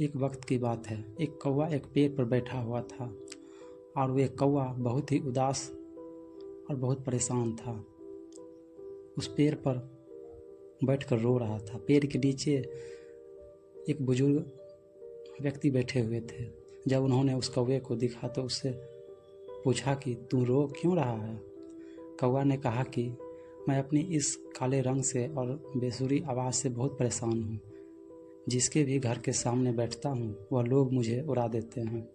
एक वक्त की बात है। एक कौवा एक पेड़ पर बैठा हुआ था और वह कौवा बहुत ही उदास और बहुत परेशान था। उस पेड़ पर बैठकर रो रहा था। पेड़ के नीचे एक बुजुर्ग व्यक्ति बैठे हुए थे। जब उन्होंने उस कौवे को देखा तो उससे पूछा कि तू रो क्यों रहा है। कौवा ने कहा कि मैं अपनी इस काले रंग से और बेसुरी आवाज़ से बहुत परेशान हूँ। जिसके भी घर के सामने बैठता हूँ वह लोग मुझे उड़ा देते हैं।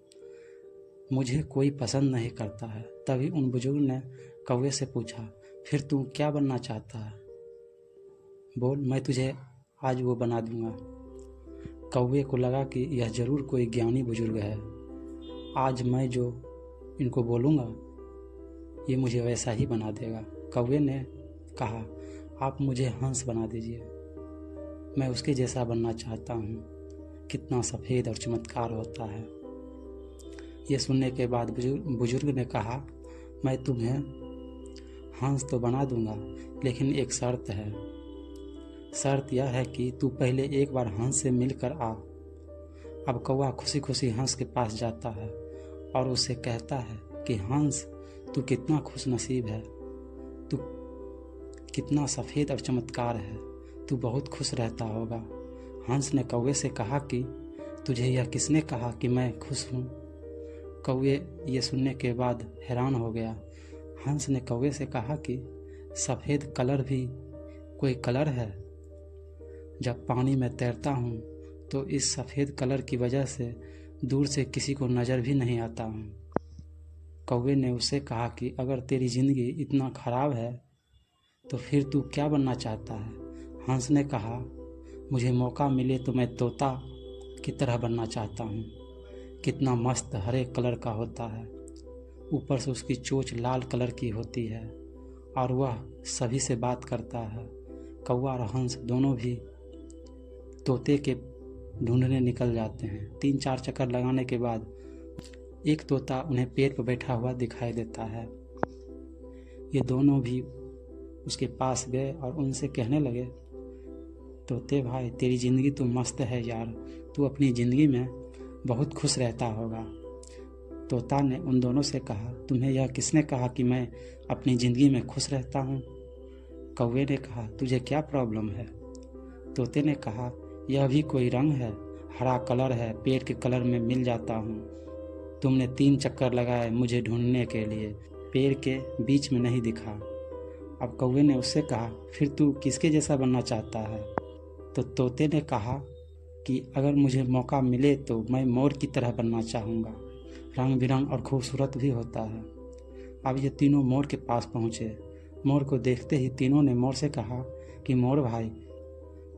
मुझे कोई पसंद नहीं करता है। तभी उन बुजुर्ग ने कौवे से पूछा, फिर तू क्या बनना चाहता है? बोल, मैं तुझे आज वो बना दूंगा। कौवे को लगा कि यह जरूर कोई ज्ञानी बुजुर्ग है। आज मैं जो इनको बोलूँगा ये मुझे वैसा ही बना देगा। कौवे ने कहा, आप मुझे हंस बना दीजिए, मैं उसके जैसा बनना चाहता हूँ। कितना सफ़ेद और चमत्कार होता है। ये सुनने के बाद बुजुर्ग ने कहा, मैं तुम्हें हंस तो बना दूंगा, लेकिन एक शर्त है। शर्त यह है कि तू पहले एक बार हंस से मिलकर आ। अब कौवा खुशी खुशी हंस के पास जाता है और उसे कहता है कि हंस, तू कितना खुश नसीब है, तू कितना सफ़ेद और चमत्कार है, तू बहुत खुश रहता होगा। हंस ने कौवे से कहा कि तुझे यह किसने कहा कि मैं खुश हूँ? कौवे ये सुनने के बाद हैरान हो गया। हंस ने कौवे से कहा कि सफ़ेद कलर भी कोई कलर है? जब पानी में तैरता हूँ तो इस सफ़ेद कलर की वजह से दूर से किसी को नज़र भी नहीं आता हूँ। कौवे ने उससे कहा कि अगर तेरी ज़िंदगी इतना ख़राब है तो फिर तू क्या बनना चाहता है? हंस ने कहा, मुझे मौका मिले तो मैं तोता की तरह बनना चाहता हूँ। कितना मस्त हरे कलर का होता है, ऊपर से उसकी चोंच लाल कलर की होती है और वह सभी से बात करता है। कौवा और हंस दोनों भी तोते के ढूंढने निकल जाते हैं। 3-4 चक्कर लगाने के बाद एक तोता उन्हें पेड़ पर बैठा हुआ दिखाई देता है। ये दोनों भी उसके पास गए और उनसे कहने लगे, तोते भाई, तेरी ज़िंदगी तो मस्त है यार, तू अपनी ज़िंदगी में बहुत खुश रहता होगा। तोता ने उन दोनों से कहा, तुम्हें यह किसने कहा कि मैं अपनी ज़िंदगी में खुश रहता हूँ? कौवे ने कहा, तुझे क्या प्रॉब्लम है? तोते ने कहा, यह भी कोई रंग है, हरा कलर है, पेड़ के कलर में मिल जाता हूँ। तुमने 3 चक्कर लगाए मुझे ढूंढने के लिए, पेड़ के बीच में नहीं दिखा। अब कौवे ने उससे कहा, फिर तू किसके जैसा बनना चाहता है? तो तोते ने कहा कि अगर मुझे मौका मिले तो मैं मोर की तरह बनना चाहूँगा, रंग बिरंग और खूबसूरत भी होता है। अब ये तीनों मोर के पास पहुँचे। मोर को देखते ही तीनों ने मोर से कहा कि मोर भाई,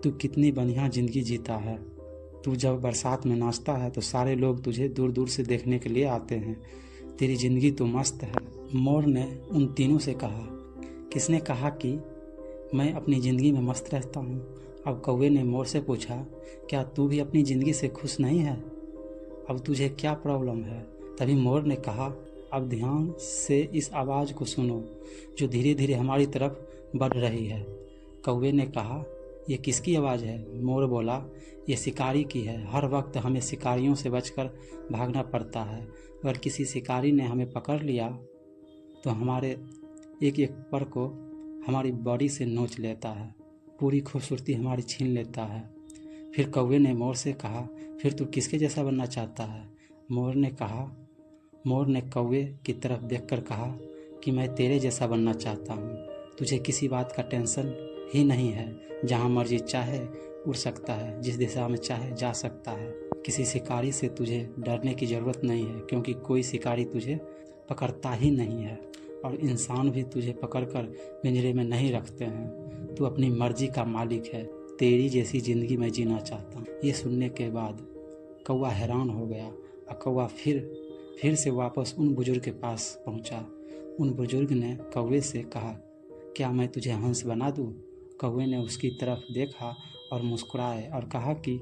तू कितनी बढ़िया ज़िंदगी जीता है। तू जब बरसात में नाचता है तो सारे लोग तुझे दूर दूर से देखने के लिए आते हैं। तेरी ज़िंदगी तो मस्त है। मोर ने उन तीनों से कहा, किसने कहा कि मैं अपनी ज़िंदगी में मस्त रहता हूँ? अब कौवे ने मोर से पूछा, क्या तू भी अपनी ज़िंदगी से खुश नहीं है? अब तुझे क्या प्रॉब्लम है? तभी मोर ने कहा, अब ध्यान से इस आवाज़ को सुनो जो धीरे धीरे हमारी तरफ बढ़ रही है। कौवे ने कहा, ये किसकी आवाज़ है? मोर बोला, ये शिकारी की है। हर वक्त हमें शिकारियों से बचकर भागना पड़ता है। अगर किसी शिकारी ने हमें पकड़ लिया तो हमारे एक एक पर को हमारी बॉडी से नोच लेता है, पूरी खूबसूरती हमारी छीन लेता है। फिर कौवे ने मोर से कहा, फिर तू किसके जैसा बनना चाहता है? मोर ने कौवे की तरफ देखकर कहा कि मैं तेरे जैसा बनना चाहता हूँ। तुझे किसी बात का टेंशन ही नहीं है, जहाँ मर्जी चाहे उड़ सकता है, जिस दिशा में चाहे जा सकता है। किसी शिकारी से तुझे डरने की ज़रूरत नहीं है, क्योंकि कोई शिकारी तुझे पकड़ता ही नहीं है और इंसान भी तुझे पकड़कर पिंजरे में नहीं रखते हैं। तू अपनी मर्जी का मालिक है। तेरी जैसी ज़िंदगी मैं जीना चाहता हूँ। ये सुनने के बाद कौवा हैरान हो गया और कौवा फिर से वापस उन बुजुर्ग के पास पहुँचा। उन बुजुर्ग ने कौवे से कहा, क्या मैं तुझे हंस बना दूँ? कौवे ने उसकी तरफ देखा और मुस्कुराए और कहा कि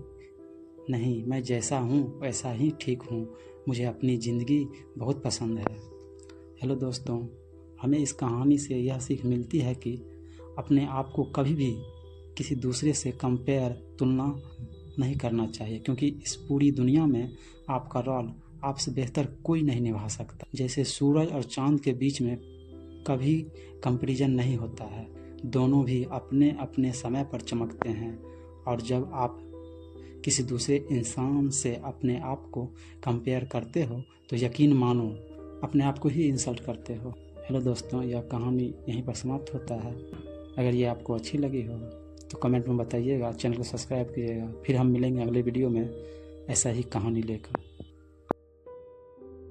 नहीं, मैं जैसा हूँ वैसा ही ठीक हूँ। मुझे अपनी ज़िंदगी बहुत पसंद है। हेलो दोस्तों, हमें इस कहानी से यह सीख मिलती है कि अपने आप को कभी भी किसी दूसरे से तुलना नहीं करना चाहिए, क्योंकि इस पूरी दुनिया में आपका रोल आपसे बेहतर कोई नहीं निभा सकता। जैसे सूरज और चांद के बीच में कभी कंपैरिजन नहीं होता है, दोनों भी अपने अपने समय पर चमकते हैं। और जब आप किसी दूसरे इंसान से अपने आप को कंपेयर करते हो तो यकीन मानो अपने आप को ही इंसल्ट करते हो। हेलो दोस्तों, यह कहानी यहीं पर समाप्त होता है। अगर ये आपको अच्छी लगी हो तो कमेंट में बताइएगा, चैनल को सब्सक्राइब कीजिएगा। फिर हम मिलेंगे अगले वीडियो में ऐसा ही कहानी लेकर।